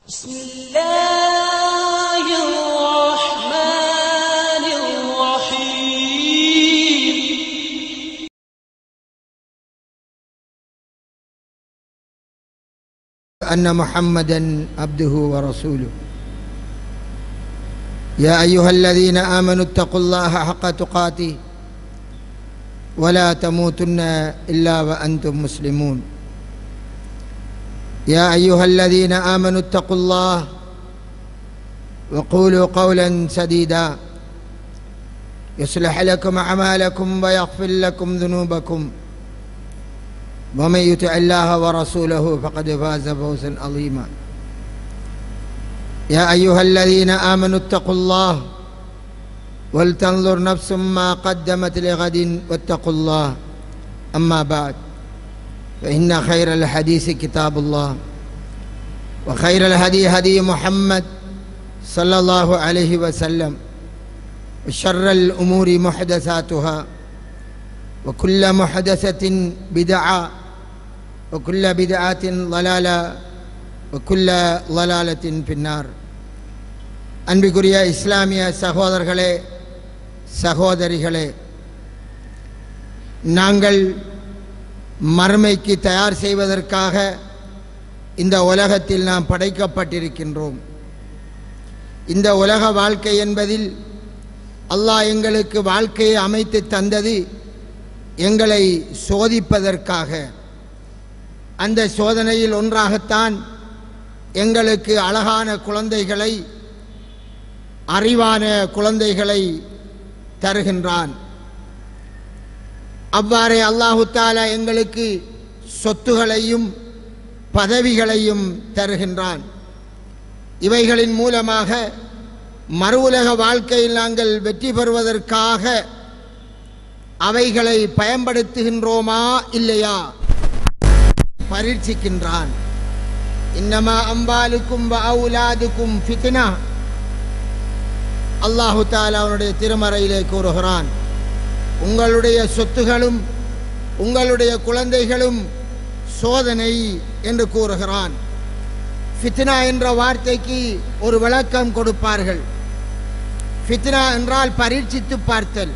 بسم الله الرحمن الرحيم أن محمدًا عبده ورسوله يا أيها الذين آمنوا اتقوا الله حق تقاته ولا تموتن إلا وأنتم مسلمون يا أيها الذين آمنوا اتقوا الله وقولوا قولا سديدا يصلح لكم أعمالكم ويغفر لكم ذنوبكم ومن يطع الله ورسوله فقد فاز فوزا عظيما يا أيها الذين آمنوا اتقوا الله ولتنظر نفس ما قدمت لغد واتقوا الله أما بعد فإن خير الحديث كتاب الله وخير الهدي هدي محمد صلى الله عليه وسلم وشر الأمور محدثاتها وكل محدثة بدعة وكل بدعة ضلالة وكل ضلالة في النار அன்பிற்குரிய இஸ்லாமிய சகோதரர்களே சகோதரிகளே, நாங்கள் மறுமைக்கு தயார் செய்வதற்காக இந்த உலகத்தில் நாம் படைக்கப்பட்டிருக்கின்றோம். இந்த உலக வாழ்க்கை என்பதில் அல்லாஹ் எங்களுக்கு வாழ்க்கையை அமைத்து தந்தது எங்களை சோதிப்பதற்காக. அந்த சோதனையில் ஒன்றாகத்தான் எங்களுக்கு அழகான குழந்தைகளை, அறிவான குழந்தைகளை தருகின்றான். அவ்வாறே அல்லாஹு தஆலா எங்களுக்கு சொத்துகளையும் பதவிகளையும் தருகின்றான். இவைகளின் மூலமாக மறு உலக வாழ்க்கையில் நாங்கள் வெற்றி பெறுவதற்காக அவைகளை பயன்படுத்துகின்றோமா இல்லையா பரீட்சிக்கின்றான். இன்னமா அம்வாலுக்கும் வ அவுலாதுக்கும் ஃபித்னா, அல்லாஹு தஆலா அவனுடைய திருமறையிலே கூறுகிறான், உங்களுடைய சொத்துகளும் உங்களுடைய குழந்தைகளும் சோதனை என்று கூறுகிறான். ஃபித்னா என்ற வார்த்தைக்கு ஒரு விளக்கம் கொடுப்பார்கள். ஃபித்னா என்றால் பரீட்சித்து பார்த்தல்.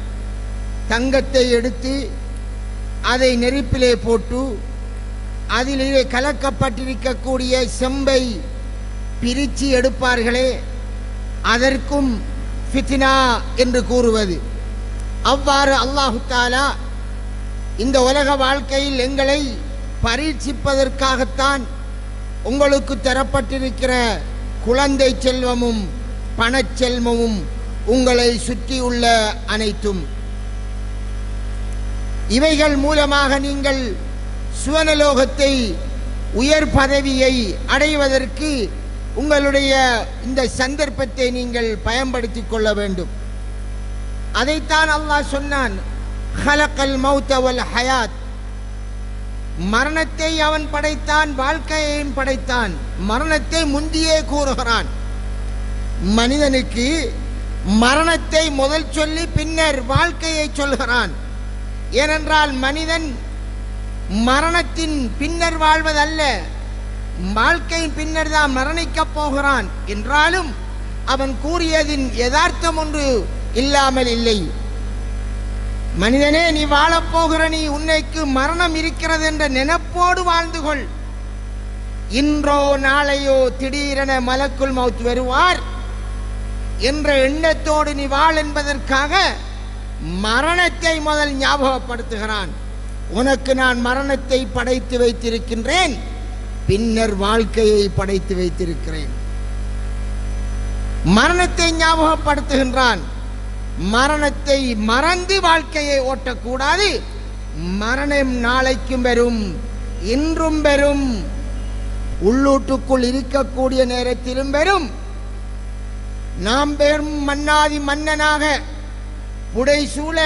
தங்கத்தை எடுத்து அதை நெருப்பிலே போட்டு அதிலே கலக்கப்பட்டிருக்கக்கூடிய செம்பை பிரித்து எடுப்பார்களே, அதற்கும் ஃபித்னா என்று கூறுவது. அவ்வாறு அல்லாஹு தஆலா இந்த உலக வாழ்க்கையில் எங்களை பரீட்சிப்பதற்காகத்தான் உங்களுக்கு தரப்பட்டிருக்கிற குழந்தை செல்வமும் பணச்செல்வமும் உங்களை சுற்றியுள்ள அனைத்தும். இவைகள் மூலமாக நீங்கள் சுவனலோகத்தை, உயர் பதவியை அடைவதற்கு உங்களுடைய இந்த சந்தர்ப்பத்தை நீங்கள் பயன்படுத்திக் கொள்ள வேண்டும். அதைத்தான் அல்லாஹ் சொன்னான், ஹலக்கல் மௌத வல் ஹயாத், மரணத்தை அவன் படைத்தான், வாழ்க்கையையும் படைத்தான். மரணத்தை முந்தியே கூறுகிறான். மனிதனுக்கு மரணத்தை முதல் சொல்லி பின்னர் வாழ்க்கையை சொல்கிறான். ஏனென்றால் மனிதன் மரணத்தின் பின்னர் வாழ்வதல்ல, வாழ்க்கையின் பின்னர் தான் மரணிக்கப் போகிறான். என்றாலும் அவன் கூறியதின் யதார்த்தம் ஒன்று இல்லாமல் இல்லை. மனிதனே, நீ வாழப்போகிற, நீ உன்னைக்கு மரணம் இருக்கிறது என்ற நினைப்போடு வாழ்ந்து கொள். இன்றோ நாளையோ திடீரென மலக்குல் மௌத் வருவார் என்ற எண்ணத்தோடு நீ வாழ் என்பதற்காக மரணத்தை முதல் ஞாபகப்படுத்துகிறான். உனக்கு நான் மரணத்தை படைத்து வைத்திருக்கின்றேன், பின்னர் வாழ்க்கையை படைத்து வைத்திருக்கிறேன். மரணத்தை ஞாபகப்படுத்துகின்றான். மரணத்தை மறந்து வாழ்க்கையை ஓட்டக்கூடாது. மரணம் நாளைக்கும் வரும், இன்றும் வரும், உள்ளூட்டுக்குள் இருக்கக்கூடிய நேரத்திலும் வரும். நாம் பெரும் மன்னாதி மன்னனாக புடைசூழ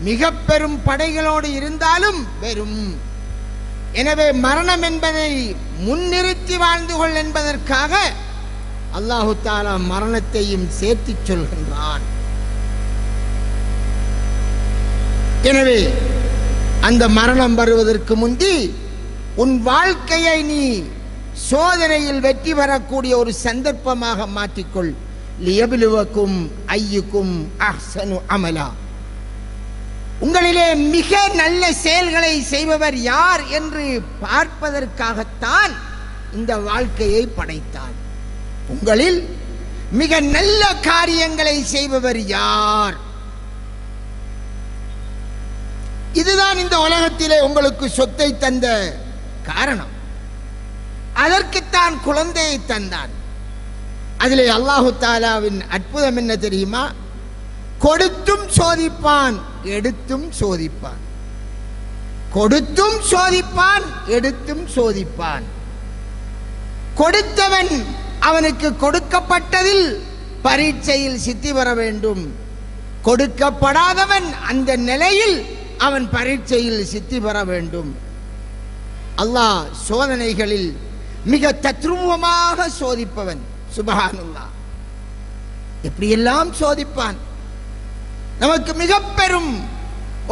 மிக பெரும் படைகளோடு இருந்தாலும் வரும். எனவே மரணம் என்பதை முன்னிறுத்தி வாழ்ந்து கொள் என்பதற்காக அல்லாஹு தஆலா மரணத்தையும் சேர்த்து சொல்கின்றான். எனவே அந்த மரணம் வருவதற்கு முந்தி உன் வாழ்க்கையை நீ சோதனையில் வெற்றி பெறக்கூடிய ஒரு சந்தர்ப்பமாக மாற்றிக்கொள். லியப்லுவக்கும் ஐயுக்கும் அஹ்ஸனு அமலா, உங்களிலே மிக நல்ல செயல்களை செய்பவர் யார் என்று பார்ப்பதற்காகத்தான் இந்த வாழ்க்கையை படைத்தான். உங்களில் மிக நல்ல காரியங்களை செய்பவர் யார்? இதுதான் இந்த உலகத்திலே உங்களுக்கு சொத்தை தந்த காரணம். அதற்குத்தான் குழந்தையை தந்தான். அதிலே அல்லாஹு தாலாவின் அற்புதம் என்ன தெரியுமா? கொடுத்தும் சோதிப்பான், எடுத்தும் சோதிப்பான். கொடுத்தும் சோதிப்பான், எடுத்தும் சோதிப்பான். கொடுத்தவன் அவனுக்கு கொடுக்கப்பட்டதில் பரீட்சையில் சித்தி பெற வேண்டும். கொடுக்கப்படாதவன் அந்த நிலையில் அவன் பரீட்சையில் சித்தி பெற வேண்டும். அல்லாஹ் சோதனைகளில் மிக தத்ரூபமாக சோதிப்பவன். சுப்ஹானல்லாஹ், எப்படியெல்லாம் சோதிப்பான். நமக்கு மிக பெரும்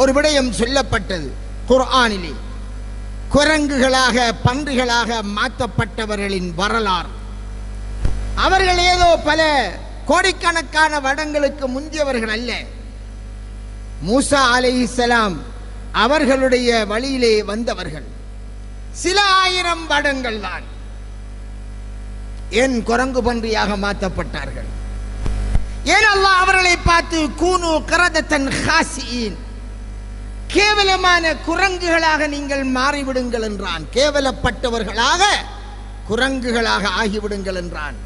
ஒரு விடயம் சொல்லப்பட்டது குர்ஆனிலே. குரங்குகளாக பன்றிகளாக மாற்றப்பட்டவர்களின் வரலாறு. அவர்கள் ஏதோ பல கோடிக்கணக்கான வருடங்களுக்கு முந்தியவர்கள் அல்ல. மூசா அலைஹிஸ்ஸலாம் அவர்களுடைய வழியிலே வந்தவர்கள். சில ஆயிரம் வருடங்கள் தான் ஏன் குரங்கு பன்றியாக மாற்றப்பட்டார்கள். ஏன் அல்லாஹ் அவர்களை பார்த்து கூனு கரதத்தன் ஹாசியின், கேவலமான குரங்குகளாக நீங்கள் மாறிவிடுங்கள் என்றான். கேவலப்பட்டவர்களாக குரங்குகளாக ஆகிவிடுங்கள் என்றான்.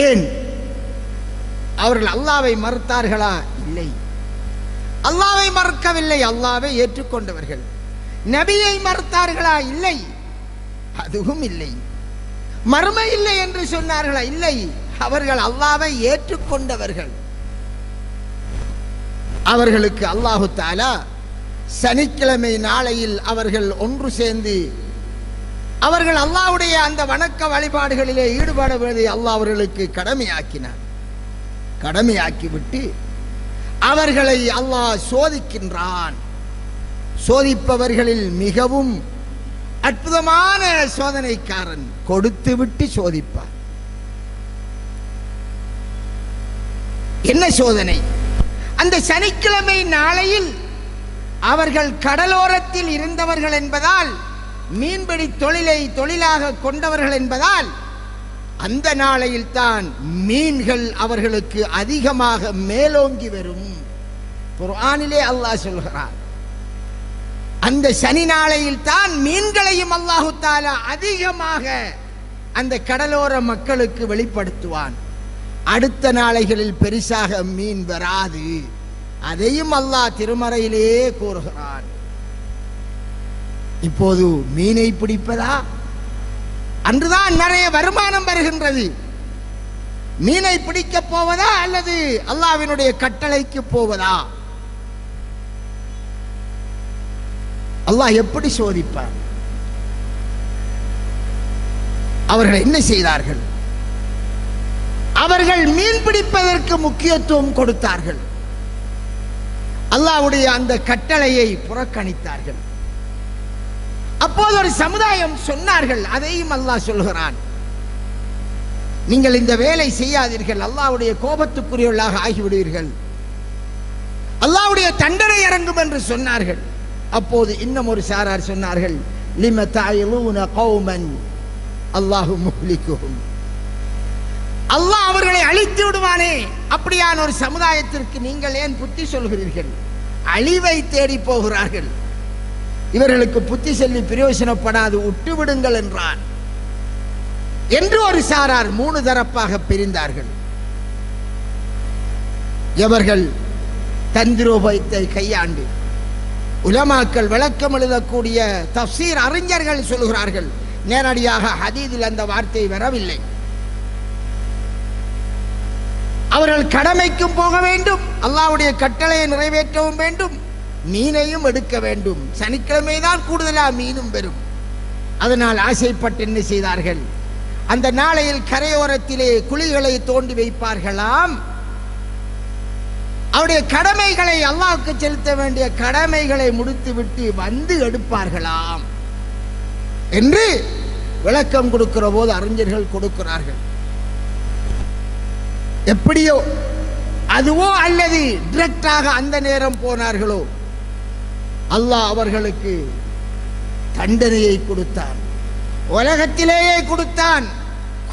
ஏன்? அவர்கள் அல்லாஹ்வை மறுத்தார்களா? இல்லை, அல்லாஹ்வை மறுக்கவில்லை, அல்லாஹ்வை ஏற்றுக்கொண்டவர்கள். நபியை மறுத்தார்களா? இல்லை, அதுவும் இல்லை. மறுமை இல்லை என்று சொன்னார்களா? இல்லை, அவர்கள் அல்லாஹ்வை ஏற்றுக்கொண்டவர்கள். அவர்களுக்கு அல்லாஹு தஆலா சனிக்கிழமை நாளையில் அவர்கள் ஒன்று சேர்ந்து அவர்கள் அல்லாஹ்வுடைய அந்த வணக்க வழிபாடுகளிலே ஈடுபடுவதை அல்லாஹ் அவர்களுக்கு கடமையாக்கினார். கடமையாக்கிவிட்டு அவர்களை அல்லாஹ் சோதிக்கின்றான். சோதிப்பவர்களில் மிகவும் அற்புதமான சோதனைக்காரன். கொடுத்து விட்டு சோதிப்பார். என்ன சோதனை? அந்த சனிக்கிழமை நாளையில் அவர்கள் கடலோரத்தில் இருந்தவர்கள் என்பதால், மீன்பிடி தொழிலை தொழிலாக கொண்டவர்கள் என்பதால், அந்த நாளையில் தான் மீன்கள் அவர்களுக்கு அதிகமாக மேலோங்கி வரும். குர்ஆனிலே அல்லாஹ் சொல்கிறார், அந்த சனி நாளையில் தான் மீன்களையும் அல்லாஹு தஆலா அதிகமாக அந்த கடலோர மக்களுக்கு வெளிப்படுத்துவான். அடுத்த நாளைகளில் பெரிசாக மீன் வராது. அதையும் அல்லாஹ் திருமறையிலே கூறுகிறான். இப்போது மீனை பிடிப்பதா? அன்றுதான் நிறைய வருமானம் வருகின்றது. மீனை பிடிக்க போவதா அல்லது அல்லாஹ்வினுடைய கட்டளைக்கு போவதா? அல்லாஹ் எப்படி சோதிப்பார்? அவர்கள் என்ன செய்தார்கள்? அவர்கள் மீன் பிடிப்பதற்கு முக்கியத்துவம் கொடுத்தார்கள். அல்லாஹ்வுடைய அந்த கட்டளையை புறக்கணித்தார்கள். அப்போது ஒரு சமுதாயம் சொன்னார்கள், அதையும் அல்லாஹ் சொல்கிறான், நீங்கள் இந்த வேலை செய்யாதீர்கள், அல்லாஹ்வுடைய கோபத்துக்குரியவர்களாக ஆகிவிடுவீர்கள், அல்லாஹ்வுடைய தண்டனை இறங்கும் என்று சொன்னார்கள். அப்போது இன்னும் ஒரு சாரார் சொன்னார்கள், லிம தஅயிலூன கௌமன் அல்லாஹு முஹ்லிகுஹும், அல்லாஹ் அவர்களை அழித்து விடுவானே, அப்படியான ஒரு சமுதாயத்திற்கு நீங்கள் ஏன் புத்தி சொல்கிறீர்கள்? அழிவை தேடி போகிறார்கள். இவர்களுக்கு புத்தி சொல்லி பிரயோஜனப்படாது, விட்டுவிடுங்கள் என்றான். என்று ஒரு சாரார் 3 தரப்பாக பிரிந்தார்கள். எவர்கள் தந்திரோபயத்தை கையாண்டு உலமாக்கள் விளக்கம் எழுதக்கூடிய தஃசீர் அறிஞர்கள் சொல்கிறார்கள், நேரடியாக ஹதீஸில் அந்த வார்த்தை வரவில்லை. அவர்கள் கடமைக்கும் போக வேண்டும், அல்லாஹ்வுடைய கட்டளையை நிறைவேற்றவும் வேண்டும், மீனையும் எடுக்க வேண்டும். சனிக்கிழமை தான் கூடுதலாக மீனும் பெறும். அதனால் ஆசைப்பட்டு என்ன செய்தார்கள்? அந்த நாளையில் கரையோரத்திலே குழிகளை தோண்டி வைப்பார்களாம். அவருடைய கடமைகளை, அல்லாஹ்வுக்கு செலுத்த வேண்டிய கடமைகளை முடித்துவிட்டு வந்து எடுப்பார்களாம். என்று விளக்கம் கொடுக்கிற போது அறிஞர்கள் கொடுக்கிறார்கள். எப்படியோ அதுவோ அல்லது டிரெக்டாக அந்த நேரம் போனார்களோ அல்லாஹ் அவர்களுக்கு தண்டனையை கொடுத்தான், உலகத்திலேயே கொடுத்தான்.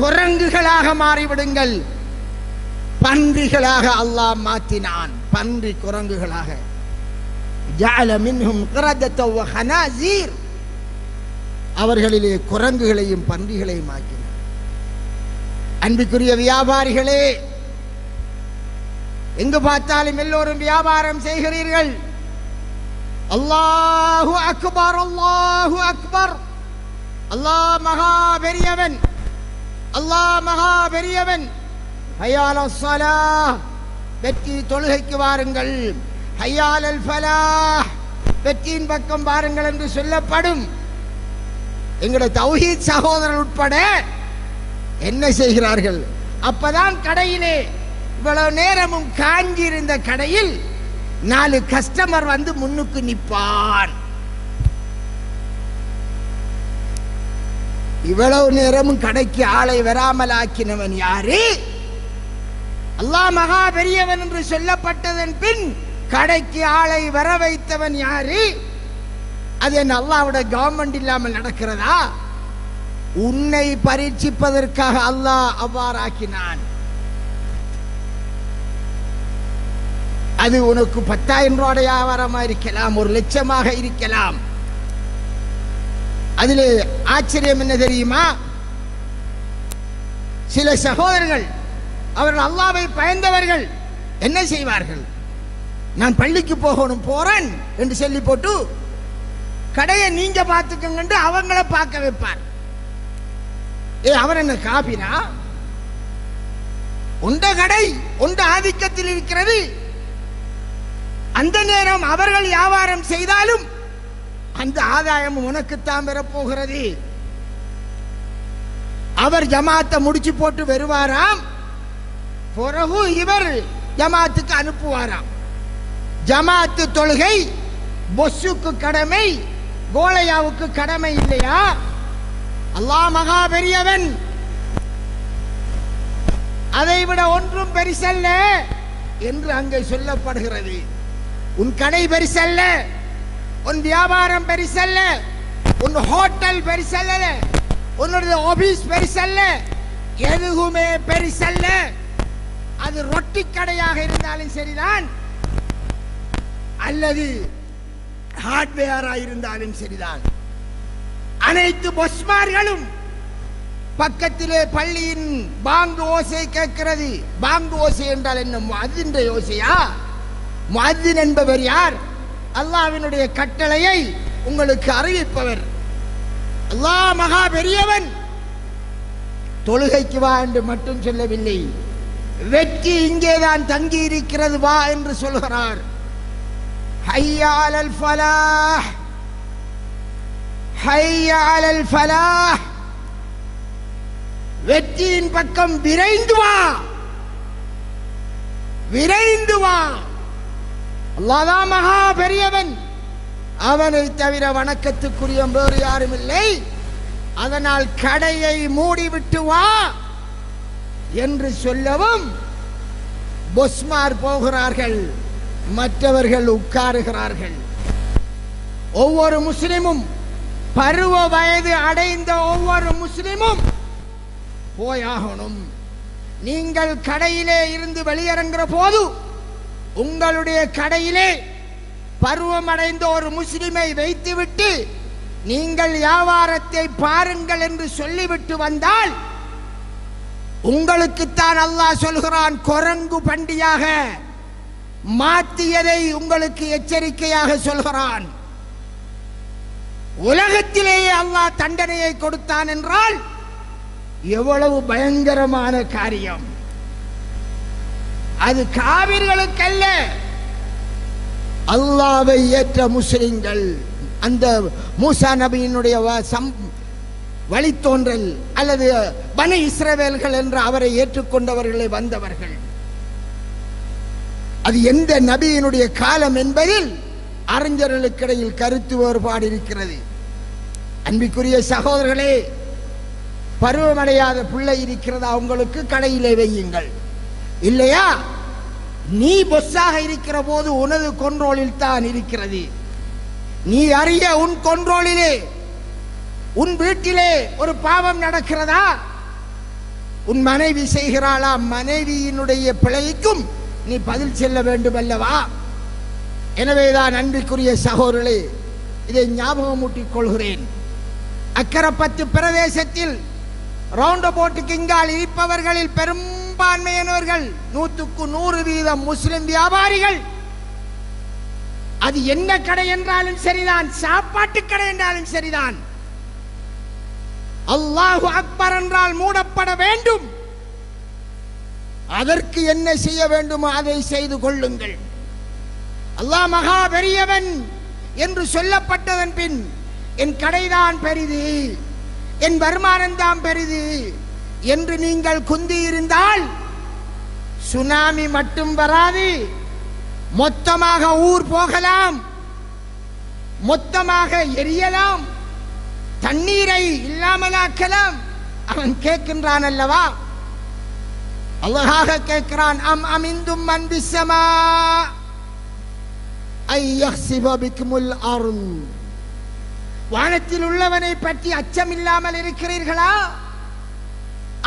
குரங்குகளாக மாறிவிடுங்கள், பன்றிகளாக அல்லாஹ் மாற்றினான். பன்றி குரங்குகளாக ஜஅல மின்ஹும் கிரதத வ ஹனாஸீர், அவர்களிலே குரங்குகளையும் பன்றிகளையும் ஆக்கினார். அன்பிற்குரிய வியாபாரிகளே, எங்கு பார்த்தாலும் எல்லோரும் வியாபாரம் செய்கிறீர்கள். அல்லாஹு அக்பர், அல்லாஹு அக்பர், அல்லாஹ் மகா பெரியவன், அல்லாஹ் மகா பெரியவன். ஹய்யால் அஸ்ஸலாஹ், வெற்றி தொழுகைக்கு வாருங்கள். ஹய்யால் அல் ஃபலாஹ், வெற்றியின் பக்கம் வாருங்கள் என்று சொல்லப்படும். எங்களுடைய தௌஹீத் சகோதரர் உட்பட என்ன செய்கிறார்கள்? அப்பதான் கடையிலே இவ்வளவு நேரமும் காஞ்சி இருந்த கடையில் 4 கஸ்டமர் வந்து முன்னுக்கு நிற்பான். இவ்வளவு நேரமும் கடைக்கு ஆளை வராமல் ஆக்கினவன் யாரு? அல்லாஹ் மகா பெரியவன் என்று சொல்லப்பட்டதன் பின் கடைக்கு ஆளை வர வைத்தவன் யாரு? அது என்ன அல்லாஹ்வுடைய கவர்மெண்ட் இல்லாமல் நடக்கிறதா? உன்னை பரீட்சிப்பதற்காக அல்லாஹ் அவ்வாறாக்கினான். அது உனக்கு 10,000 ரூபாய் வியாபாரமாக இருக்கலாம், 1,00,000 இருக்கலாம். அதிலே ஆச்சரியம் என்ன தெரியுமா? சில சகோதரர்கள் அவர்கள் அல்லாஹ்வை பயந்தவர்கள் என்ன செய்வார்கள்? நான் பள்ளிக்கு போறேன் என்று சொல்லி போட்டு கடையை நீங்க பார்த்துக்கங்க அவங்கள பார்க்க வைப்பார். அவர் என்ன காபினா? உண்ட கடை உண்ட ஆதிக்கத்தில் இருக்கிறது. அந்த நேரம் அவர்கள் வியாபாரம் செய்தாலும் அந்த ஆதாயம் உனக்குத்தான் பெறப்போகிறது. அவர் ஜமாத்தை முடிச்சு போட்டு வருவாராம், பிறகு இவர் ஜமாத்துக்கு அனுப்புவாராம். ஜமாத்து தொழுகை பொஸ்ஸுக்கு கடமை, கோலையாவுக்கு கடமை இல்லையா? அல்லாஹ் மகா பெரியவன், அதைவிட ஒன்றும் பெரிசல்ல என்று அங்கே சொல்லப்படுகிறது. உன் கடை பெரிசல்ல, உன் வியாபாரம் பெரிசல்ல, உன் ஹோட்டல் பெரிசல்ல, உன்னுடைய ஆபீஸ் பெரிசல்ல, எதுவுமே பெரிசல்ல. அது ரொட்டி கடையாக இருந்தாலும் சரிதான், அல்லது ஹார்ட்வேரா இருந்தாலும் சரிதான். அனைத்து பொஸ்மார்களும் பக்கத்திலே பள்ளியின் பாங்கு ஓசை கேட்கிறது. பாங்கு ஓசை என்றால் என்ன? முஅத்தின் ஓசையா? முஅத்தின் என்பவர் யார்? அல்லாஹ்வினுடைய கட்டளையை உங்களுக்கு அறிவிப்பவர். அல்லாஹ் மகா பெரியவன். தொழுகைக்கு வா என்று மட்டும் சொல்லவில்லை, வெற்றி இங்கேதான் தங்கி இருக்கிறது, வா என்று சொல்கிறார். ஹய்யா அலல் ஃபலாஹ், ஹய்யா அலல் ஃபலாஹ், வெற்றியின் பக்கம் விரைந்து வா, விரைந்து வா. அல்லாஹ் மகா பெரியவன், அவனை தவிர வணக்கத்துக்குரிய வேறு யாரும் இல்லை. அதனால் கடையை மூடிவிட்டு வா என்று சொல்லவும் பொஸ்மார் போகிறார்கள், மற்றவர்கள் உட்காருகிறார்கள். ஒவ்வொரு முஸ்லிமும், பருவ வயது அடைந்த ஒவ்வொரு முஸ்லிமும் போயாகணும். நீங்கள் கடையிலே இருந்து வெளியிறங்குற போது உங்களுடைய கடையிலே பருவம் அடைந்த ஒரு முஸ்லிமை வைத்துவிட்டு நீங்கள் வியாபாரத்தை பாருங்கள் என்று சொல்லிவிட்டு வந்தால் உங்களுக்குத்தான் அல்லாஹ் சொல்கிறான், குரங்கு பண்டியாக மாற்றியதை உங்களுக்கு எச்சரிக்கையாக சொல்கிறான். உலகத்திலேயே அல்லாஹ் தண்டனையை கொடுத்தான் என்றால் எவ்வளவு பயங்கரமான காரியம்! அது காவிர்களுக்கல்ல, அல்லாஹ்வை ஏற்ற முஸ்லிம்கள், அந்த மூசா நபியினுடைய வழித்தோன்றல் அல்லது பனி இஸ்ரவேல்கள் என்று அவரை ஏற்றுக்கொண்டவர்களை வந்தவர்கள். அது எந்த நபியினுடைய காலம் என்பதில் அறிஞர்களுக்கிடையில் கருத்து வேறுபாடு இருக்கிறது. அன்பிற்குரிய சகோதரர்களே, பருவமடையாத பிள்ளை இருக்கிறதா உங்களுக்கு, கடையிலே வையுங்கள். இல்லையா, நீ பொஸ்ஸாக இருக்கிற போது உனது கண்ட்ரோலில் தான் இருக்கிறது. நீ அறிய உன் கண்ட்ரோலிலே உன் வீட்டிலே ஒரு பாவம் நடக்கிறதா, உன் மனைவி செய்கிறாளா, மனைவியினுடைய பிழைக்கும் நீ பதில் செல்ல வேண்டும் அல்லவா? எனவேதான் அன்பிற்குரிய சகோதரர்களே, இதை ஞாபகமூட்டிக் கொள்கிறேன். அக்கரப்பத்து பிரதேசத்தில் ரவுண்ட் போட்டுக்கு இங்கால் இருப்பவர்களில் பெரும்பான்மையானவர்கள் 100% முஸ்லிம் வியாபாரிகள். அது என்ன கடை என்றாலும் சரிதான், சாப்பாட்டு கடை என்றாலும் சரிதான், அல்லாஹு அக்பர் என்றால் மூடப்பட வேண்டும். அதற்கு என்ன செய்ய வேண்டுமோ அதை செய்து கொள்ளுங்கள். அல்லாஹ் மகா பெரியவன் என்று சொல்லப்பட்டதன் பின் என் கடைதான் பெரிது, என் வருமானம் தான் பெரிது என்று நீங்கள் குந்தி இருந்தால் சுனாமி மட்டும் வராது, மொத்தமாக ஊர் போகலாம், மொத்தமாக எரியலாம், தண்ணீரை இல்லாமலாக்கலாம். அவன் கேட்கின்றான் அல்லவா, அல்லாஹ் கேட்கிறான், அம் அமிந்தும் மன் பிஸ்ஸமா ஐ யஹ்ஸிப பிக்குமுல் அர்ள். வானத்தில் உள்ளவனை பற்றி அச்சம் இல்லாமல் இருக்கிறீர்களா?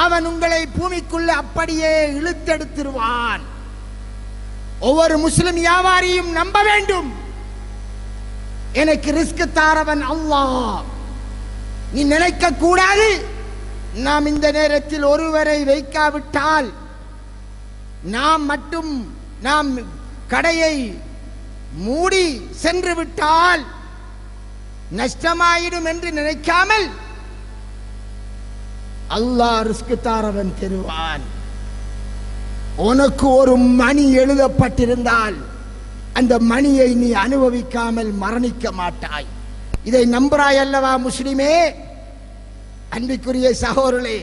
அவன் உங்களை பூமிக்குள்ள அப்படியே இழுத்தெடுத்துருவான். ஒவ்வொரு முஸ்லிம் வியாபாரியும் நம்ப வேண்டும், எனக்கு ரிஸ்க் தாரவன் அல்லாஹ். நீ நினைக்க கூடாது, நாம் இந்த நேரத்தில் ஒருவரை வைக்காவிட்டால், நாம் கடையை மூடி சென்று விட்டால் நஷ்டமாயிடும் என்று நினைக்காமல் அல்லாஹ் ரிஸ்க் தாரவன் தருவான். உனக்கு ஒரு மணி எழுதப்பட்டிருந்தால் அந்த மணியை நீ அனுபவிக்காமல் மரணிக்க மாட்டாய். இதை நம்புறாய் அல்லவா முஸ்லிமே? அன்பிற்குரிய சகோதரர்களே,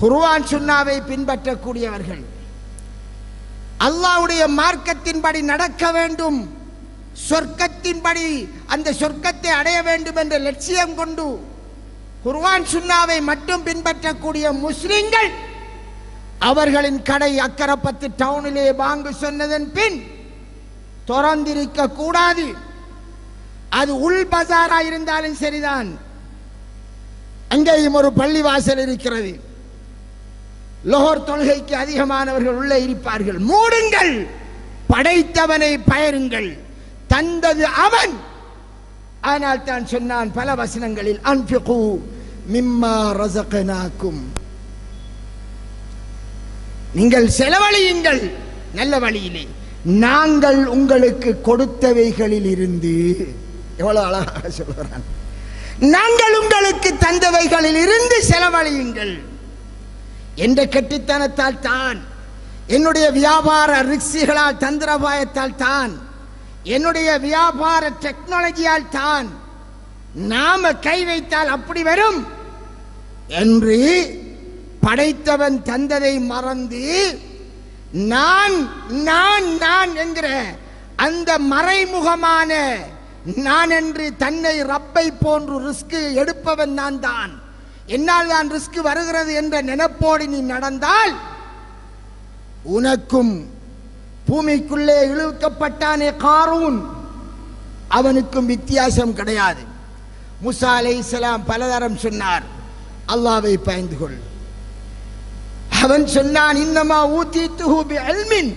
குர்ஆன் சுன்னாவை பின்பற்றக்கூடியவர்கள், அல்லாஹ்வுடைய மார்க்கத்தின்படி நடக்க வேண்டும், சொர்க்கத்தின்படி அந்த சொர்க்கத்தை அடைய வேண்டும் என்ற லட்சியம் கொண்டு குர்ஆன் சுன்னாவை மட்டும் பின்பற்றக்கூடிய முஸ்லிம்கள், அவர்களின் கடை அக்கரப்பத்து டவுனிலே வாங்க சொன்னதன் பின் திறந்திருக்க கூடாது. அது உள் பஜாரா இருந்தாலும் சரிதான், அங்கேயும் ஒரு பள்ளிவாசல் இருக்கிறது, லோஹர் தொழுகைக்கு அதிகமானவர்கள் உள்ளே இருப்பார்கள். மூடுங்கள், படைத்தவனை பயருங்கள், தந்தது அவன். ஆனால் தான் சொன்னான் பல வசனங்களில், அன்ஃபிகு மிம்மா ரஸக்னாக்கும், நீங்கள் செலவழியுங்கள் நல்ல வழியிலே, நாங்கள் உங்களுக்கு கொடுத்தவைகளில் இருந்து. எவ்வளவு அழகாக சொல்கிறான், நாங்கள் உங்களுக்கு தந்தவைகளில் இருந்து செலவழியுங்கள். என்ற கெட்டித்தனத்தால் தான், என்னுடைய வியாபார ரிக்ஸிகளால், தந்திரபாயத்தால் தான், என்னுடைய வியாபார டெக்னாலஜியால் தான் நாம கை வைத்தால் அப்படி வரும் என்று படைத்தவன் தந்ததை மறந்து நான் நான் நான் என்கிற அந்த மறைமுகமான நான் என்று தன்னை ரப்பை போன்று ரிஸ்க் எடுப்பவன் நான் தான், என்னால் தான் ரிஸ்க் வருகிறது என்ற நினைப்போடு நீ நடந்தால் உனக்கும் பூமிக்குள்ளே இழுக்கப்பட்டானே காரூன், அவனுக்கும் வித்தியாசம் கிடையாது. மூசா அலைஹிஸ்ஸலாம் பலதரம் சொன்னார், அல்லாஹ்வை பயந்து கொள். அவன் சொன்னான், இன்னமா ஊதீதுஹு பிஇல்மின்,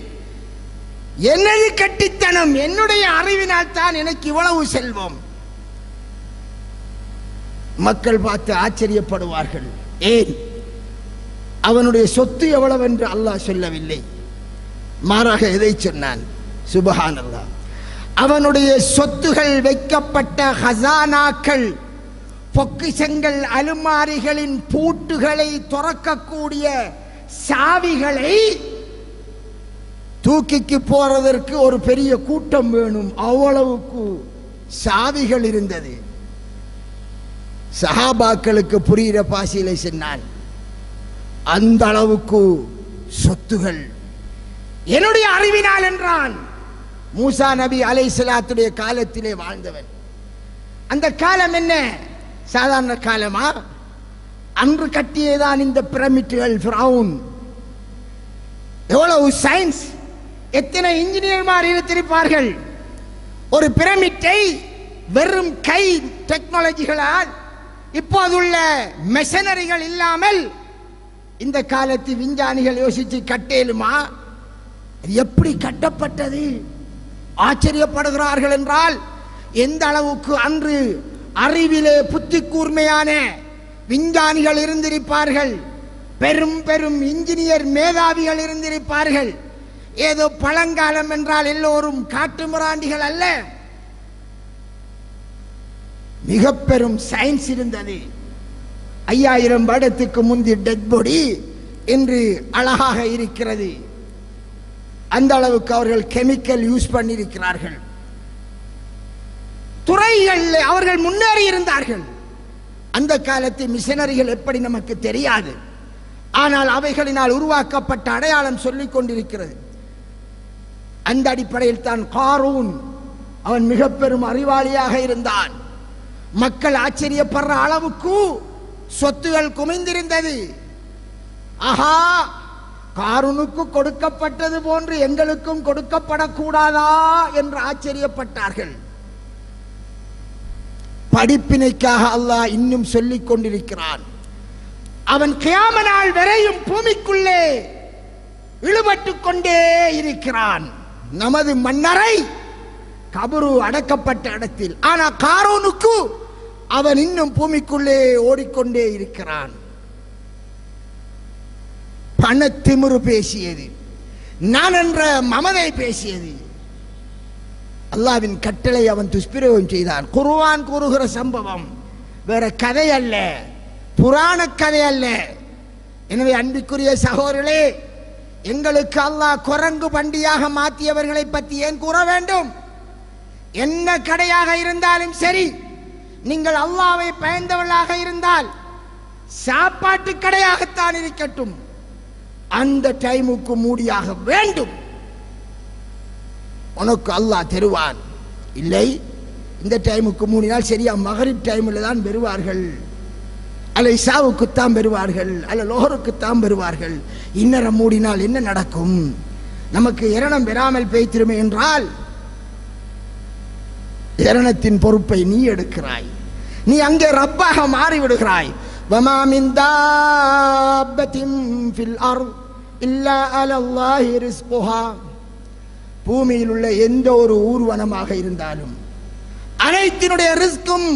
என்னது கட்டித்தனம், என்னுடைய அறிவினால் தான் எனக்கு இவ்வளவு செல்வம். மக்கள் பார்த்து ஆச்சரியப்படுவார்கள். ஏன்? அவனுடைய சொத்து எவ்வளவு என்று அல்லாஹ் சொல்லவில்லை, மாறாக எதை சொன்னான்? சுப்ஹானல்லாஹ், அவனுடைய சொத்துகள் வைக்கப்பட்ட ஹசானாக்கள், பொக்கிஷங்கள், அலுமாரிகளின் பூட்டுகளை திறக்கக்கூடிய சாவிகளை தூக்கிக்கு போறதற்கு ஒரு பெரிய கூட்டம் வேணும், அவ்வளவுக்கு சாவிகள் இருந்தது. சஹாபாக்களுக்கு புரிகிற பாசியிலே சொன்னான், அந்த அளவுக்கு சொத்துகள் என்னுடைய அறிவினால் என்றான். மூசா நபி அலைஹிஸ்ஸலாத்துடைய காலத்திலே வாழ்ந்தவன். அந்த காலம் என்ன சாதாரண காலமா? அன்று கட்டியதான் இந்த பிரமிட்டுகள். ஃபிரௌன் எவ்வளவு சயின்ஸ், எத்தனை இன்ஜினியர்மார் இருந்திருப்பார்கள். ஒரு பிரமிட்டை வெறும் கை டெக்னாலஜிகளால், இப்போதுள்ள மெஷினரிகள் இல்லாமல் இந்த காலத்து விஞ்ஞானிகள் யோசிச்சு கட்டேலுமா? எப்படி கட்டப்பட்டது? ஆச்சரியப்படுகிறார்கள் என்றால் எந்த அளவுக்கு அன்று அறிவிலே புத்தி கூர்மையான விஞ்ஞானிகள் இருந்திருப்பார்கள், பெரும் பெரும் இன்ஜினியர் மேதாவிகள் இருந்திருப்பார்கள். ஏதோ பழங்காலம் என்றால் எல்லோரும் காட்டுமிராண்டிகள் அல்ல, மிக பெரும் சயின்ஸ் இருந்தது. 5000 வருடத்துக்கு முந்தைய டெட் பாடி இன்று அழகாக இருக்கிறது. அந்த அளவுக்கு அவர்கள் கெமிக்கல் யூஸ் பண்ணியிருக்கிறார்கள். துறைகள் அவர்கள் முன்னேறி இருந்தார்கள். அந்த காலத்து மிஷனரிகள் எப்படி நமக்கு தெரியாது, ஆனால் அவைகளினால் உருவாக்கப்பட்ட அடையாளம் சொல்லிக் கொண்டிருக்கிறது. அந்த அடிப்படையில் தான் காரூன் அவன் மிக பெரும் அறிவாளியாக இருந்தான். மக்கள் ஆச்சரியப்படுற அளவுக்கு சொத்துகள் குமிந்திருந்தது. ஆஹா, காரூனுக்கு கொடுக்கப்பட்டது போன்று எங்களுக்கும் கொடுக்கப்படக்கூடாதா என்று ஆச்சரியப்பட்டார்கள். படிப்பினைக்காக அல்லாஹ் இன்னும் சொல்லிக் கொண்டிருக்கிறான். அவன் கியாம நாள் வரையும் பூமிக்குள்ளே இழுபட்டுக் கொண்டே இருக்கிறான். நமது மன்னரை கபரு அடக்கப்பட்ட இடத்தில், ஆனா காரூனுக்கு அவன் இன்னும் பூமிக்குள்ளே ஓடிக்கொண்டே இருக்கிறான். பணத்திமிரு பேசியது, நான் என்ற மமதை பேசியது. அல்லாஹ்வின் கட்டளை அவன் துஷ்பிரயோகம் செய்தான். குர்ஆன் கூறுகிற சம்பவம் வேற கதை அல்ல, புராண கதை அல்ல. எனவே அன்பிற்குரிய சகோதரர்களே, எங்களுக்கு அல்லாஹ் குரங்கு பண்டியாக மாற்றியவர்களை பற்றி ஏன் கூற வேண்டும்? என்ன கடையாக இருந்தாலும் சரி, நீங்கள் அல்லாஹ்வை பயந்தவர்களாக இருந்தால் சாப்பாட்டு கடையாகத்தான் இருக்கட்டும், அந்த டைமுக்கு மூடியாக வேண்டும். உனக்கு அல்லாஹ் தருவான். இல்லை, இந்த டைமுக்கு மூடினால் சரியா மகரிப் டைமில் தான் பெறுவார்கள், அல்ல இஷாவுக்குத்தான் பெறுவார்கள், அல்ல லோஹருக்குத்தான் பெறுவார்கள். இன்னரம் மூடினால் என்ன நடக்கும்? நமக்கு இரணம் பெறாமல் பேய்த்திருமே என்றால் இரணத்தின் பொறுப்பை நீ எடுக்கிறாய், நீ அங்கே ரப்பாக மாறிவிடுகிறாய். வமா மின் தாப்பத்தின் ஃபில் அர்த் இல்லா அலல்லாஹி ரிஸ்குஹா. பூமியில் உள்ள எந்த ஒரு ஊர்வனமாக இருந்தாலும் அனைத்தினுடைய ரிஸ்கும்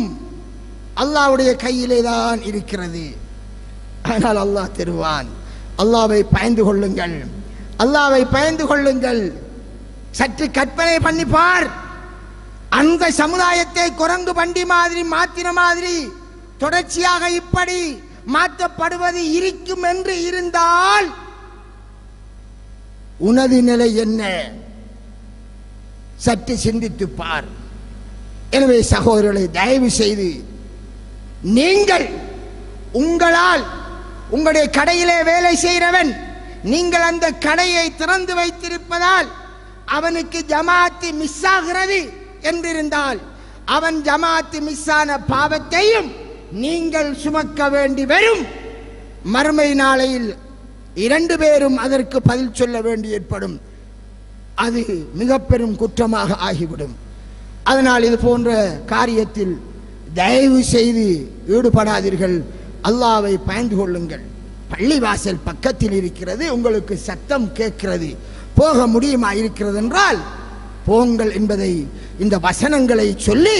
அல்லாஹ்வுடைய கையிலே தான் இருக்கிறது. ஆனால் அல்லாஹ் தருவான். அல்லாஹ்வை பயந்து கொள்ளுங்கள், அல்லாஹ்வை பயந்து கொள்ளுங்கள். சற்று கற்பனை பண்ணி பார், அந்த சமுதாயத்தை குரங்கு பண்டி மாதிரி மாத்தின மாதிரி தொடர்ச்சியாக இப்படி மாற்றப்படுவது இருக்கும் என்று இருந்தால் உனது நிலை என்ன? சற்று சிந்தித்து பார். எனவே சகோதரர்களை, தயவு செய்து நீங்கள் உங்களால், உங்களுடைய கடையிலே வேலை செய்கிறவன், நீங்கள் அந்த கடையை திறந்து வைத்திருப்பதால் அவனுக்கு ஜமாத்து மிஸ் ஆகிறது என்றிருந்தால் அவன் ஜமாத்து மிஸ் ஆன பாவத்தையும் நீங்கள் சுமக்க வேண்டி வரும். மறுமை நாளையில் 2 பேரும் அதற்கு பதில் சொல்ல வேண்டி ஏற்படும். அது மிக பெரும் குற்றமாக ஆகிவிடும். அதனால் இது போன்ற காரியத்தில் தயவு செய்து ஈடுபடாதீர்கள். அல்லாஹ்வை பயந்து கொள்ளுங்கள். பள்ளிவாசல் பக்கத்தில் இருக்கிறது, உங்களுக்கு சத்தம் கேட்கிறது, போக முடியுமா இருக்கிறது என்றால் போங்கள் என்பதை இந்த வசனங்களை சொல்லி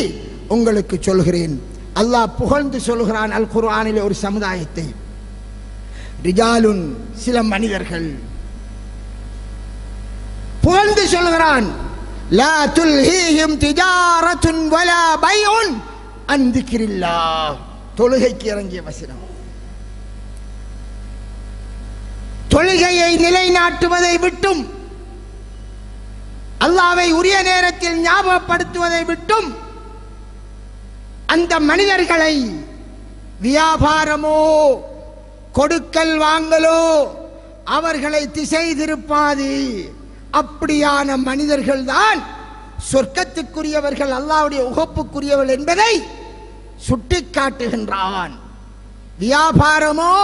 உங்களுக்கு சொல்கிறேன். அல்லாஹ் புகழ்ந்து சொல்கிறான் அல் குர்ஆனிலே ஒரு சமுதாயத்தை. ரிஜாலுன், சில மனிதர்கள் புகழ்ந்து சொல்கிறான். லா துல்ஹீஹிம் திஜாரத்துன் வலா பைஉன் அன் திக்ரில்லாஹ். தொழுகைக்கு இறங்கிய வசனம். தொழுகையை நிலைநாட்டுவதை விட்டும், அல்லாஹ்வை உரிய நேரத்தில் ஞாபகப்படுத்துவதை விட்டும் அந்த மனிதர்களை வியாபாரமோ கொடுக்கல் வாங்கலோ அவர்களை திசை திருப்பாது. அப்படியான மனிதர்கள் தான் சொர்க்கத்துக்குரியவர்கள், அல்லாஹ்வுடைய உகப்புக்குரியவர்கள் என்பதை சுட்டிக்காட்டுகின்றான். வியாபாரமோ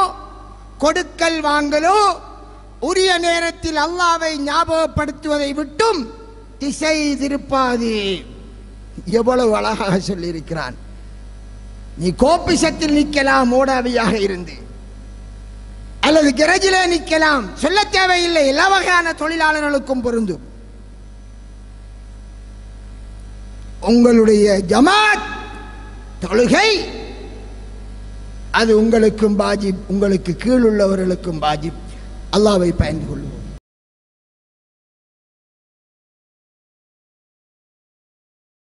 கொடுக்கல் வாங்கலோ உரிய நேரத்தில் அல்லாஹ்வை ஞாபகப்படுத்துவதை விட்டும் திசை திருப்பாது. எவ்வளவு அழகாக சொல்லியிருக்கிறான். நீ கோபிசத்தில் நிற்கலாம் மோடாவியாக இருந்து, அல்லது கிரஜிலே நிற்கலாம், சொல்ல தேவையில்லை, எல்லா வகையான தொழிலாளர்களுக்கும் பொருந்தும். உங்களுடைய ஜமாத் தொழுகை அது உங்களுக்கும் வாஜிப், உங்களுக்கு கீழ் உள்ளவர்களுக்கும் வாஜிப். அல்லாஹ்வை பயந்து கொள்ளும்.